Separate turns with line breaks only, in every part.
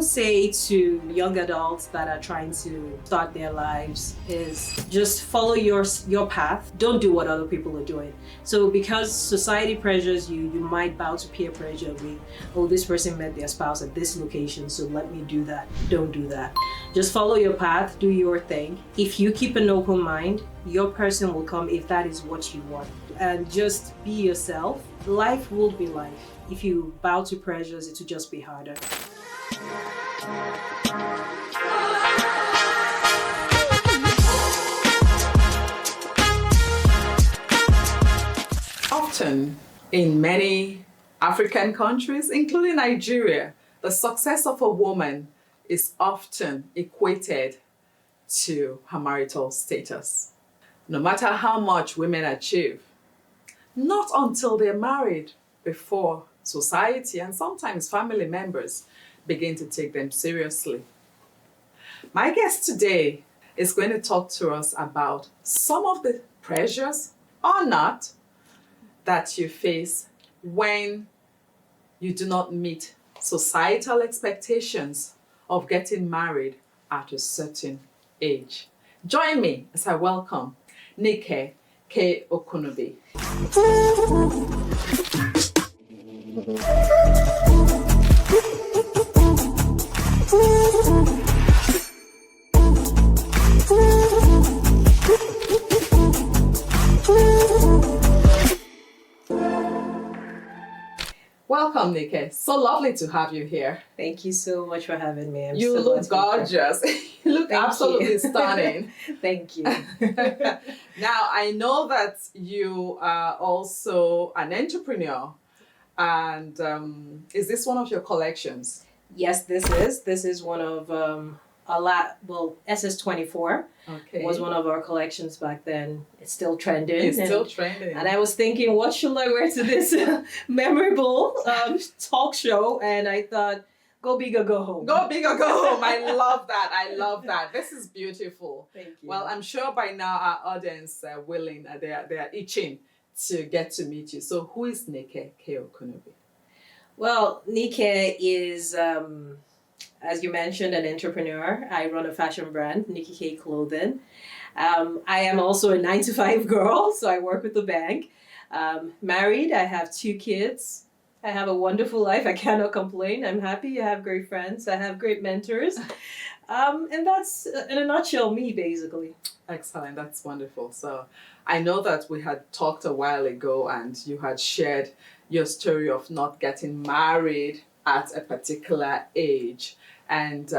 say to young adults that are trying to start their lives is just follow your path. Don't do what other people are doing. So because society pressures you, you might bow to peer pressure with, oh, this person met their spouse at this location, so let me do that. Don't do that. Just follow your path, do your thing. If you keep an open mind, your person will come if that is what you want. And just be yourself. Life will be life. If you bow to pressures, it will just be harder.
Often in many African countries, including Nigeria, the success of a woman is often equated to her marital status. No matter how much women achieve, not until they're married before society and sometimes family members begin to take them seriously. My guest today is going to talk to us about some of the pressures or not that you face when you do not meet societal expectations of getting married at a certain age. Join me as I welcome Nikki Kay-Okunubi. Welcome, Nikki. So lovely to have you here.
Thank you so much for having me.
You look gorgeous. You look absolutely stunning.
Thank you.
Now, I know that you are also an entrepreneur. And is this one of your collections?
Yes, this is one of SS24 was one of our collections back then. It's still trending.
It's still trending.
And I was thinking, what should I wear to this memorable talk show? And I thought, go big or go home.
Go big or go home. I love that. I love that. This is beautiful.
Thank you.
Well, I'm sure by now our audience are willing, they are itching to get to meet you. So who is Nikki Kay-Okunubi?
Well, Nikki is, as you mentioned, an entrepreneur. I run a fashion brand, Nikki Kay Clothing. I am also a 9-to-5 girl, so I work with the bank. Married, I have 2 kids. I have a wonderful life. I cannot complain. I'm happy. I have great friends. I have great mentors. And that's, in a nutshell, me, basically.
Excellent. That's wonderful. So I know that we had talked a while ago and you had shared your story of not getting married at a particular age. And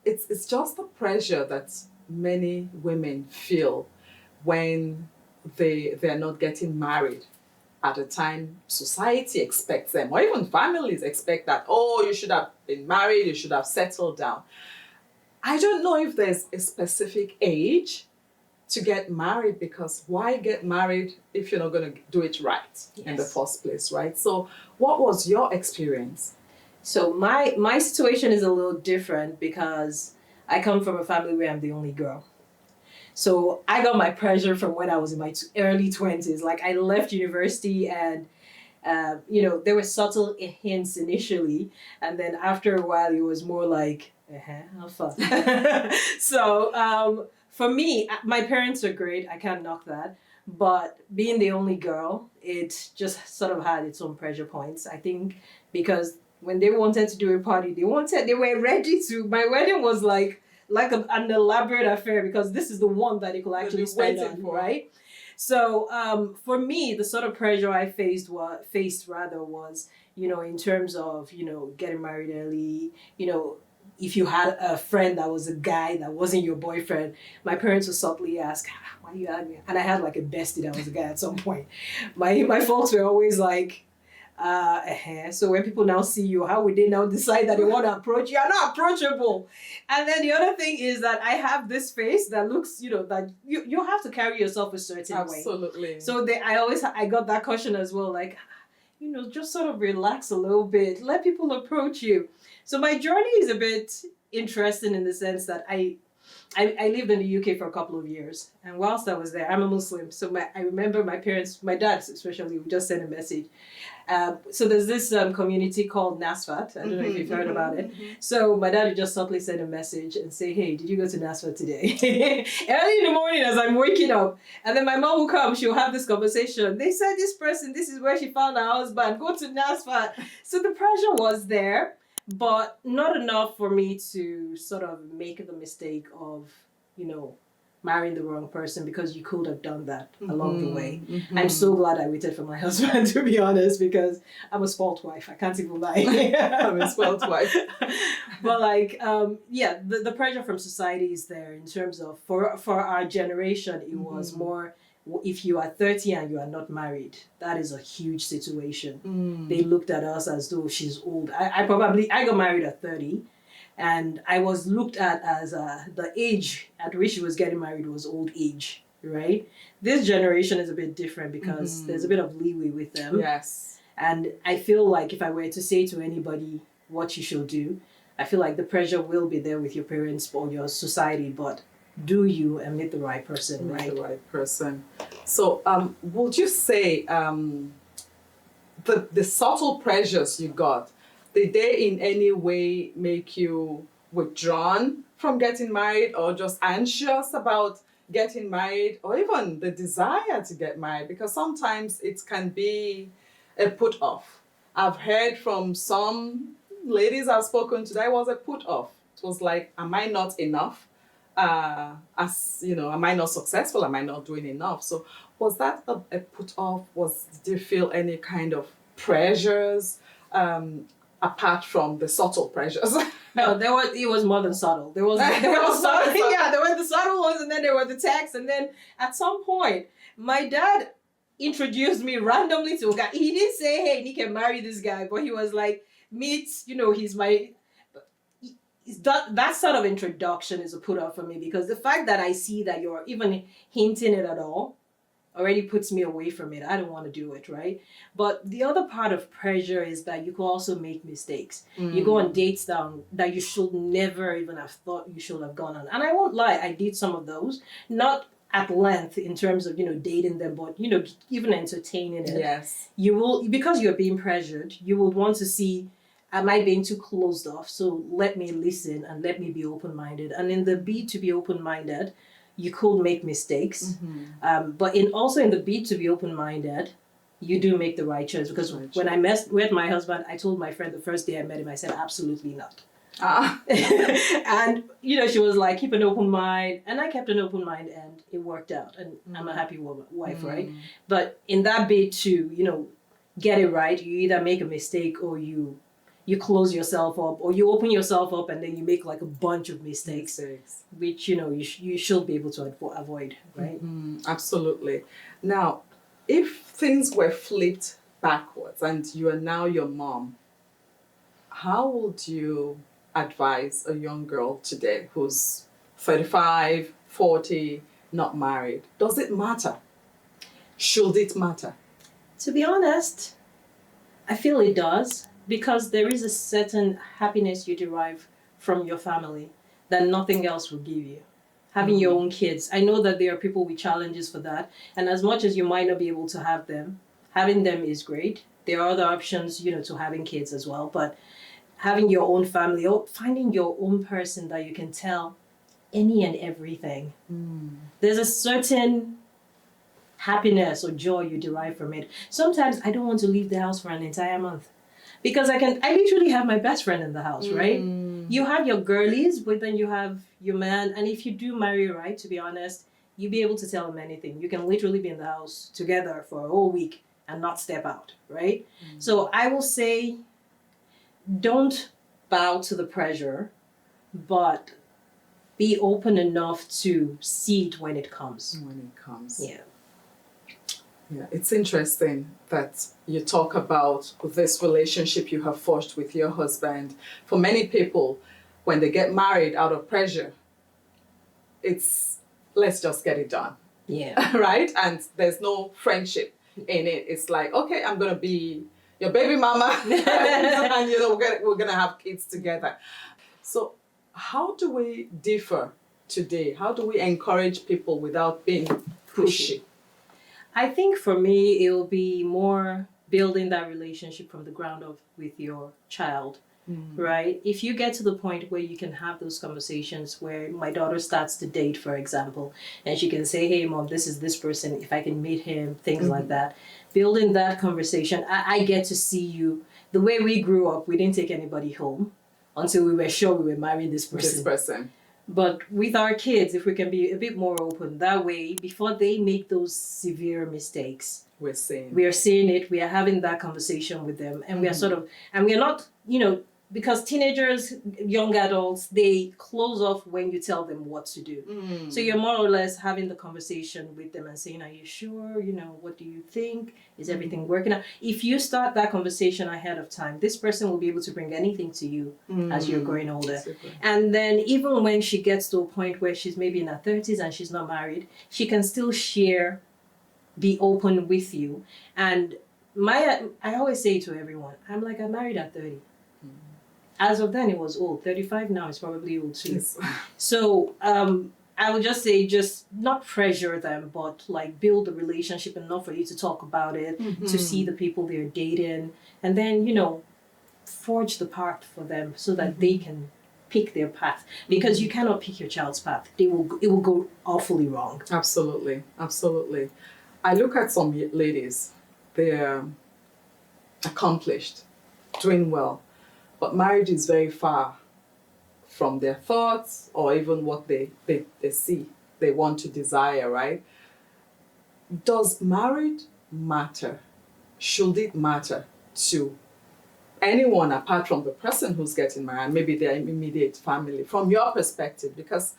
it's just the pressure that many women feel when they're not getting married at a time society expects them, or even families expect that, oh, you should have been married, you should have settled down. I don't know if there's a specific age to get married, because why get married if you're not going to do it right in the first place, right? So what was your experience?
So my situation is a little different because I come from a family where I'm the only girl. So I got my pressure from when I was in my early 20s. Like, I left university and, there were subtle hints initially. And then after a while, it was more like, how fun. So for me, my parents are great. I can't knock that. But being the only girl, it just sort of had its own pressure points. I think because when they wanted to do a party, they were ready to. My wedding was like an elaborate affair because this is the one that you could actually spend on, right? So for me, the sort of pressure I faced was, in terms of, getting married early, if you had a friend that was a guy that wasn't your boyfriend, my parents would subtly ask, why are you asking? And I had like a bestie that was a guy at some point. My folks were always like, so when people now see you, how would they now decide that they want to approach you? You're not approachable. And then the other thing is that I have this face that looks, that you have to carry yourself a certain way.
Absolutely.
So I got that caution as well, like, just sort of relax a little bit, let people approach you. So my journey is a bit interesting in the sense that I lived in the UK for a couple of years, and whilst I was there, I'm a Muslim, so I remember my parents, my dad especially, would just send a message. So there's this community called NASFAT. I don't know if you've heard about it. So my dad would just subtly send a message and say, "Hey, did you go to NASFAT today?" Early in the morning as I'm waking up. And then my mom will come, she'll have this conversation. They said this person, this is where she found her husband, go to NASFAT. So the pressure was there, but not enough for me to sort of make the mistake of, marrying the wrong person, because you could have done that along the way. I'm so glad I waited for my husband, to be honest, because I'm a spoiled wife. I can't even lie.
I'm a spoiled wife.
But the pressure from society is there in terms of, for our generation, it was more, if you are 30 and you are not married, that is a huge situation. They looked at us as though she's old. I got married at 30. And I was looked at as the age at which she was getting married was old age, right? This generation is a bit different because there's a bit of leeway with them.
Yes.
And I feel like if I were to say to anybody what you should do, I feel like the pressure will be there with your parents or your society, but do you and meet the right person, right?
Meet the right person. So would you say the subtle pressures you got, did they in any way make you withdrawn from getting married, or just anxious about getting married, or even the desire to get married? Because sometimes it can be a put off. I've heard from some ladies I've spoken to, that was a put off. It was like, am I not enough? Am I not successful? Am I not doing enough? So was that a put off? Did you feel any kind of pressures? Apart from the subtle pressures.
No, it was more than subtle. There was subtle. Yeah, there were the subtle ones, and then there were the texts, and then at some point, my dad introduced me randomly to a guy. He didn't say, "Hey, Nikki, marry this guy," but he was like, "Meet, he's my." That sort of introduction is a put off for me, because the fact that I see that you're even hinting it at all already puts me away from it. I don't want to do it, right? But the other part of pressure is that you can also make mistakes. You go on dates that you should never even have thought you should have gone on. And I won't lie, I did some of those. Not at length in terms of, dating them, but, even entertaining it.
Yes.
You will, because you're being pressured, you will want to see, am I being too closed off? So let me listen and let me be open-minded. And in the bid to be open-minded, you could make mistakes, but also in the bid to be open-minded, you do make the right choice. Because when I met my husband, I told my friend the first day I met him, I said, absolutely not. And, she was like, keep an open mind. And I kept an open mind, and it worked out. And I'm a happy wife, right? But in that bid to, get it right, you either make a mistake or you close yourself up, or you open yourself up and then you make like a bunch of mistakes. Which, you should be able to avoid, right?
Absolutely. Now, if things were flipped backwards and you are now your mom, how would you advise a young girl today who's 35, 40, not married? Does it matter? Should it matter?
To be honest, I feel it does, because there is a certain happiness you derive from your family that nothing else will give you. Having your own kids. I know that there are people with challenges for that. And as much as you might not be able to have them, having them is great. There are other options, to having kids as well. But having your own family, or finding your own person that you can tell any and everything. There's a certain happiness or joy you derive from it. Sometimes I don't want to leave the house for an entire month. Because I literally have my best friend in the house, right? You have your girlies, but then you have your man. And if you do marry right, to be honest, you'll be able to tell him anything. You can literally be in the house together for a whole week and not step out, right? So I will say, don't bow to the pressure, but be open enough to see it when it comes. Yeah.
Yeah, it's interesting that you talk about this relationship you have forged with your husband. For many people, when they get married out of pressure, it's let's just get it done.
Yeah.
Right? And there's no friendship in it. It's like, okay, I'm going to be your baby mama and we're going to have kids together. So how do we differ today? How do we encourage people without being pushy?
I think for me, it will be more building that relationship from the ground up with your child, right? If you get to the point where you can have those conversations where my daughter starts to date, for example, and she can say, hey, mom, this is this person, if I can meet him, things like that. Building that conversation, I get to see you. The way we grew up, we didn't take anybody home until we were sure we were marrying this person. But with our kids, if we can be a bit more open, that way, before they make those severe mistakes, we are seeing it, we are having that conversation with them, and we are sort of, and we are not, because teenagers, young adults, they close off when you tell them what to do. So you're more or less having the conversation with them and saying, are you sure? What do you think? Is everything working out? If you start that conversation ahead of time, this person will be able to bring anything to you as you're growing older. Super. And then even when she gets to a point where she's maybe in her 30s and she's not married, she can still share, be open with you. And I always say to everyone, I'm married at 30. As of then, it was old. 35 now is probably old too. Yes. So I would just say, just not pressure them, but build a relationship enough for you to talk about it, to see the people they're dating, and then, forge the path for them so that they can pick their path. Because you cannot pick your child's path. It will go awfully wrong.
Absolutely. Absolutely. I look at some ladies, they're accomplished, doing well. But marriage is very far from their thoughts or even what they see, they want to desire, right? Does marriage matter? Should it matter to anyone apart from the person who's getting married, maybe their immediate family, from your perspective? Because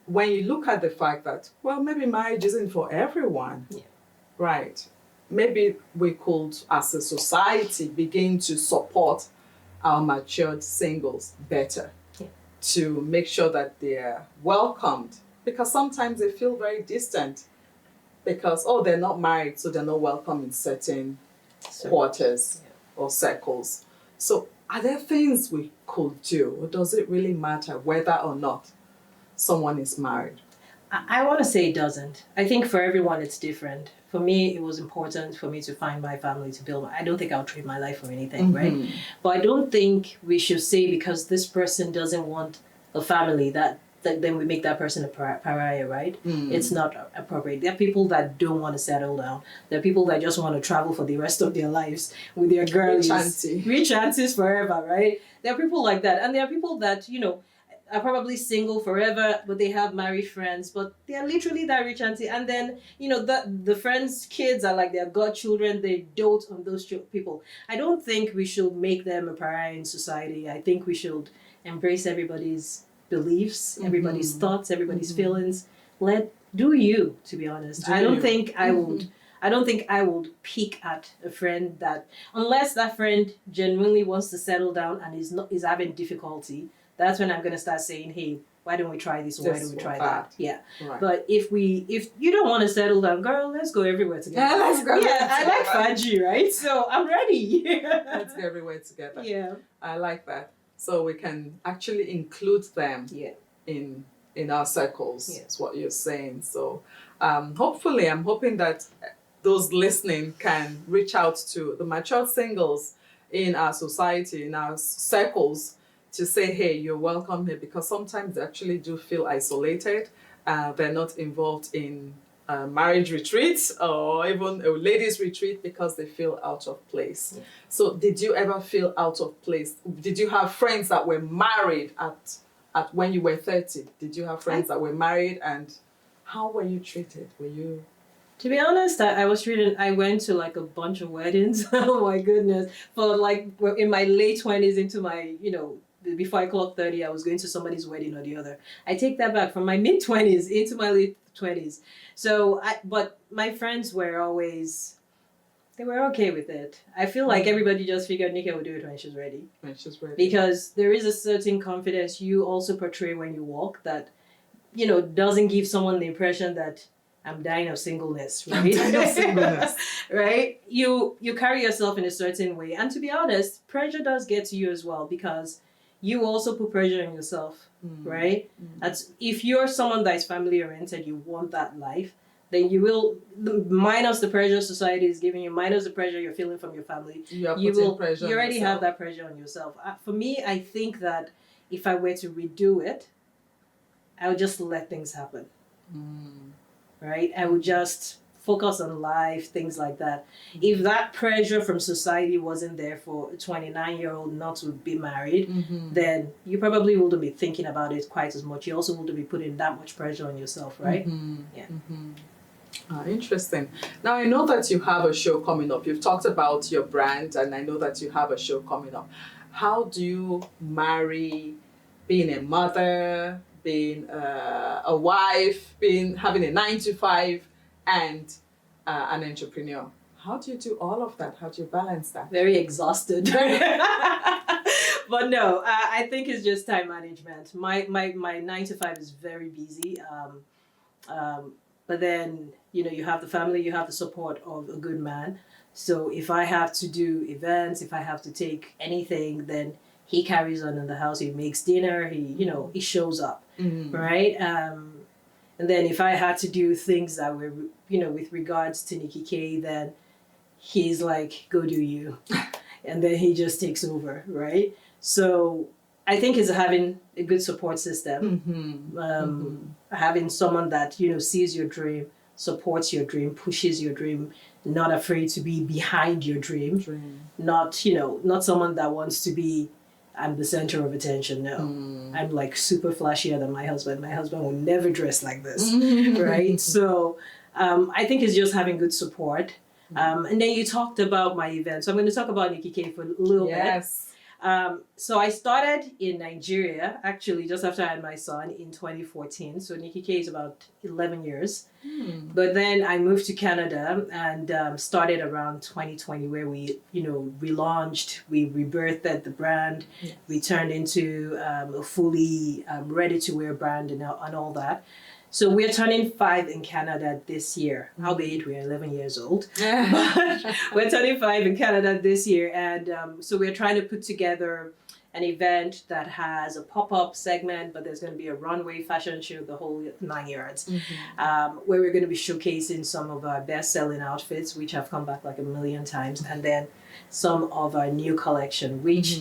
when you look at the fact that, well, maybe marriage isn't for everyone, right? Maybe we could, as a society, begin to support our matured singles better, to make sure that they're welcomed, because sometimes they feel very distant because, they're not married, so they're not welcome in certain quarters or circles. So are there things we could do, or does it really matter whether or not someone is married?
I want to say it doesn't. I think for everyone it's different. For me, it was important for me to find my family, to build. I don't think I'll trade my life for anything, right? But I don't think we should say because this person doesn't want a family that then we make that person a pariah, right? It's not appropriate. There are people that don't want to settle down. There are people that just want to travel for the rest of their lives with their girlies. Rich aunties forever, right? There are people like that. And there are people that, are probably single forever, but they have married friends, but they are literally that rich auntie. And then, the friends' kids are like their godchildren. They dote on those people. I don't think we should make them a pariah in society. I think we should embrace everybody's beliefs, everybody's thoughts, everybody's feelings. Do you, to be honest. I don't think I would pick at a friend that, unless that friend genuinely wants to settle down and is having difficulty. That's when I'm going to start saying, hey, why don't we try this or why don't we try that? Yeah. Right. But if you don't want to settle down, girl, let's go everywhere together.
Yeah, let's go.
Yeah, I like Faji, right? So I'm ready.
Let's go everywhere together.
Yeah.
I like that. So we can actually include them in our circles, is what you're saying. So hopefully, I'm hoping that those listening can reach out to the mature singles in our society, in our circles, to say, hey, you're welcome here, because sometimes they actually do feel isolated. They're not involved in marriage retreats or even a ladies retreat because they feel out of place. Yeah. So did you ever feel out of place? Did you have friends that were married at when you were 30? Did you have friends that were married, and how were you treated? Were you...
To be honest, I went to a bunch of weddings. Oh my goodness. For in my late 20s into my, before I clocked 30, I was going to somebody's wedding or the other. I take that back, from my mid 20s into my late 20s. So, but my friends were always, they were okay with it. I feel like everybody just figured Nikki will do it when she's ready.
When she's ready.
Because there is a certain confidence you also portray when you walk that, doesn't give someone the impression that I'm dying of singleness, right?
I'm dying of singleness.
Right? You carry yourself in a certain way. And to be honest, pressure does get to you as well, because you also put pressure on yourself, right? That's if you're someone that is family oriented, you want that life, then you will, minus the pressure society is giving you, minus the pressure you're feeling from your family, you already have that pressure on yourself. For me, I think that if I were to redo it, I would just let things happen, right? I would just focus on life, things like that. If that pressure from society wasn't there for a 29-year-old not to be married, then you probably wouldn't be thinking about it quite as much. You also wouldn't be putting that much pressure on yourself, right? Yeah.
Interesting. Now, I know that you have a show coming up. You've talked about your brand, and I know that you have a show coming up. How do you marry being a mother, being a wife, having a 9 to 5, and an entrepreneur? How do you do all of that? How do you balance that?
Very exhausted. But no, I think it's just time management. My 9 to 5 is very busy. But then, you have the family, you have the support of a good man. So if I have to do events, if I have to take anything, then he carries on in the house. He makes dinner. He shows up, right? And then if I had to do things that were, with regards to Nikki Kay, then he's like, go do you. And then he just takes over, right? So I think it's having a good support system, having someone that, sees your dream, supports your dream, pushes your dream, not afraid to be behind your dream. Not someone that wants to be, I'm the center of attention. No, I'm like super flashier than my husband. My husband will never dress like this, right? So I think it's just having good support. And then you talked about my event. So I'm going to talk about Nikki Kay for a little bit. So I started in Nigeria, actually, just after I had my son in 2014. So Nikki Kay is about 11 years. But then I moved to Canada and started around 2020, where we, relaunched, we rebirthed the brand. Yes. We turned into a fully ready-to-wear brand and all that. So we're turning 5 in Canada this year. Albeit we're 11 years old. But we're turning 5 in Canada this year. And so we're trying to put together an event that has a pop-up segment, but there's going to be a runway fashion show, the whole 9 yards, where we're going to be showcasing some of our best-selling outfits, which have come back like a million times, and then some of our new collection, which...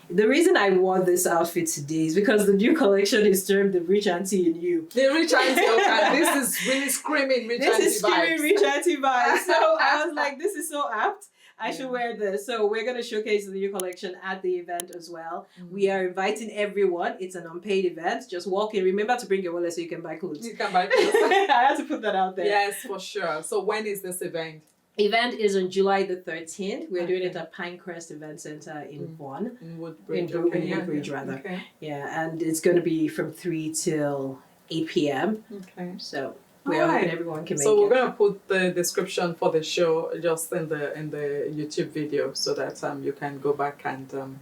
The reason I wore this outfit today is because the new collection is termed the Rich Auntie in You.
The Rich Auntie, okay. This is really screaming Rich Auntie vibes.
This is screaming Rich Auntie vibes. So I was like, this is so apt. I should wear this. So we're going to showcase the new collection at the event as well. We are inviting everyone. It's an unpaid event. Just walk in. Remember to bring your wallet so you can buy clothes.
You can buy clothes.
I have to put that out there.
Yes, for sure. So when is this event?
Event is on July the 13th. We're doing it at Pinecrest Event Center in Vaughan.
In Woodbridge.
Woodbridge, rather. Okay. Yeah, and it's going to be from 3 till 8 p.m. Okay. So we're hoping everyone can make it.
So we're going to put the description for the show just in the YouTube video so that you can go back and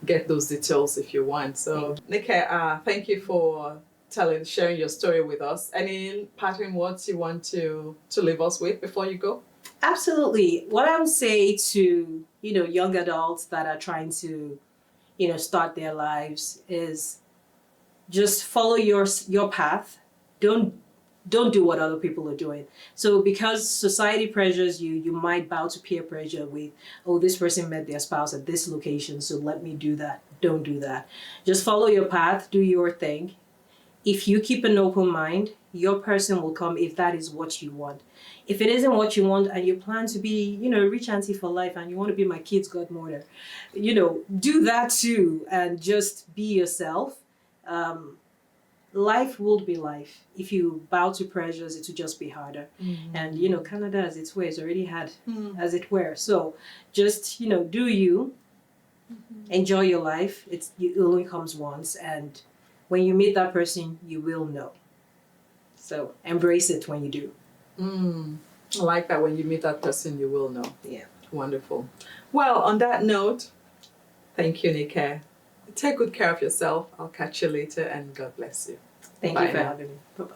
get those details if you want. So Nikki, thank you for sharing your story with us. Any parting words you want to leave us with before you go?
Absolutely. What I would say to, young adults that are trying to, start their lives is just follow your path. Don't do what other people are doing. So because society pressures you, you might bow to peer pressure with, oh, this person met their spouse at this location, so let me do that. Don't do that. Just follow your path, do your thing. If you keep an open mind, your person will come if that is what you want. If it isn't what you want and you plan to be, a rich auntie for life and you want to be my kid's godmother, do that too and just be yourself. Life will be life. If you bow to pressures, it will just be harder. And, Canada as its way is already had as it were. So just, do you, enjoy your life. It only comes once. And when you meet that person, you will know. So embrace it when you do.
I like that. When you meet that person, you will know.
Yeah.
Wonderful. Well, on that note, thank you, Nikki. Take good care of yourself. I'll catch you later and God bless you.
Thank you for having me. Bye-bye.